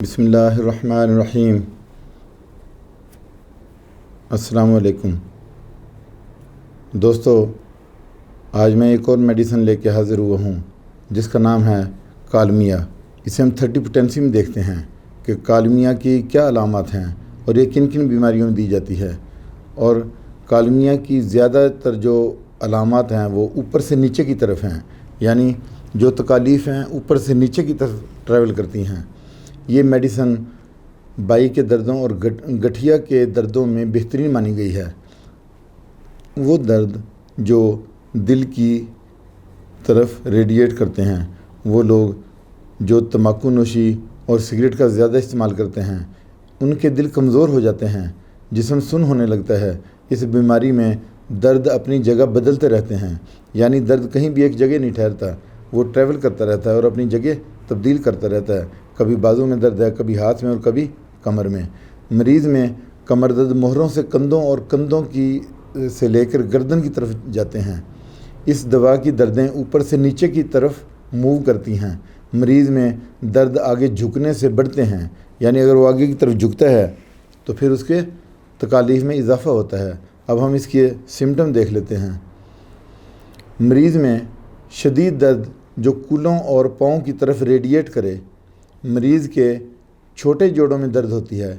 بسم اللہ الرحمن الرحیم۔ السلام علیکم دوستو، آج میں ایک اور میڈیسن لے کے حاضر ہوا ہوں جس کا نام ہے کالمیا۔ اسے ہم 30 پوٹینسی میں دیکھتے ہیں کہ کالمیا کی کیا علامات ہیں اور یہ کن کن بیماریوں میں دی جاتی ہے۔ اور کالمیا کی زیادہ تر جو علامات ہیں وہ اوپر سے نیچے کی طرف ہیں، یعنی جو تکالیف ہیں اوپر سے نیچے کی طرف ٹریول کرتی ہیں۔ یہ میڈیسن بائی کے دردوں اور گٹھیا کے دردوں میں بہترین مانی گئی ہے۔ وہ درد جو دل کی طرف ریڈیٹ کرتے ہیں، وہ لوگ جو تمباکو نوشی اور سگریٹ کا زیادہ استعمال کرتے ہیں، ان کے دل کمزور ہو جاتے ہیں، جسم سن ہونے لگتا ہے۔ اس بیماری میں درد اپنی جگہ بدلتے رہتے ہیں، یعنی درد کہیں بھی ایک جگہ نہیں ٹھہرتا، وہ ٹریول کرتا رہتا ہے اور اپنی جگہ تبدیل کرتا رہتا ہے۔ کبھی بازو میں درد ہے، کبھی ہاتھ میں اور کبھی کمر میں۔ مریض میں کمر درد مہروں سے کندھوں اور کندھوں سے لے کر گردن کی طرف جاتے ہیں۔ اس دوا کی دردیں اوپر سے نیچے کی طرف موو کرتی ہیں۔ مریض میں درد آگے جھکنے سے بڑھتے ہیں، یعنی اگر وہ آگے کی طرف جھکتا ہے تو پھر اس کے تکالیف میں اضافہ ہوتا ہے۔ اب ہم اس کے سمٹم دیکھ لیتے ہیں۔ مریض میں شدید درد جو کولوں اور پاؤں کی طرف ریڈیٹ کرے۔ مریض کے چھوٹے جوڑوں میں درد ہوتی ہے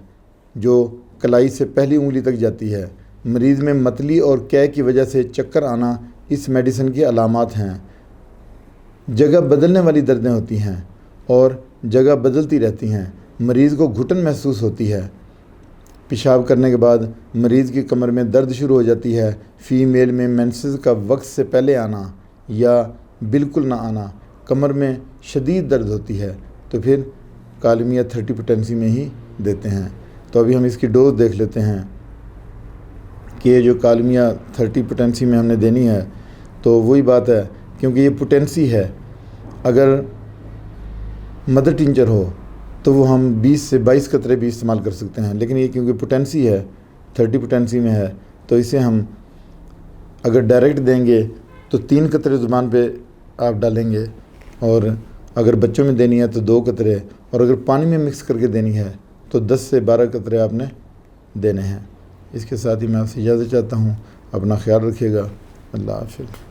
جو کلائی سے پہلی انگلی تک جاتی ہے۔ مریض میں متلی اور قے کی وجہ سے چکر آنا اس میڈیسن کی علامات ہیں۔ جگہ بدلنے والی دردیں ہوتی ہیں اور جگہ بدلتی رہتی ہیں۔ مریض کو گھٹن محسوس ہوتی ہے۔ پیشاب کرنے کے بعد مریض کی کمر میں درد شروع ہو جاتی ہے۔ فیمیل میں مینسز کا وقت سے پہلے آنا یا بالکل نہ آنا۔ کمر میں شدید درد ہوتی ہے تو پھر کالمیا 30 پوٹینسی میں ہی دیتے ہیں۔ تو ابھی ہم اس کی ڈوز دیکھ لیتے ہیں کہ یہ جو کالمیا 30 پوٹینسی میں ہم نے دینی ہے تو وہی بات ہے، کیونکہ یہ پوٹینسی ہے۔ اگر مدر ٹنچر ہو تو وہ ہم 20 سے 22 قطرے بھی استعمال کر سکتے ہیں، لیکن یہ کیونکہ پوٹینسی ہے 30 پوٹینسی میں ہے تو اسے ہم اگر ڈائریکٹ دیں گے تو 3 قطرے زبان پہ آپ ڈالیں گے، اور اگر بچوں میں دینی ہے تو 2 قطرے، اور اگر پانی میں مکس کر کے دینی ہے تو 10 سے 12 قطرے آپ نے دینے ہیں۔ اس کے ساتھ ہی میں آپ سے اجازت چاہتا ہوں۔ اپنا خیال رکھیے گا۔ اللہ حافظ۔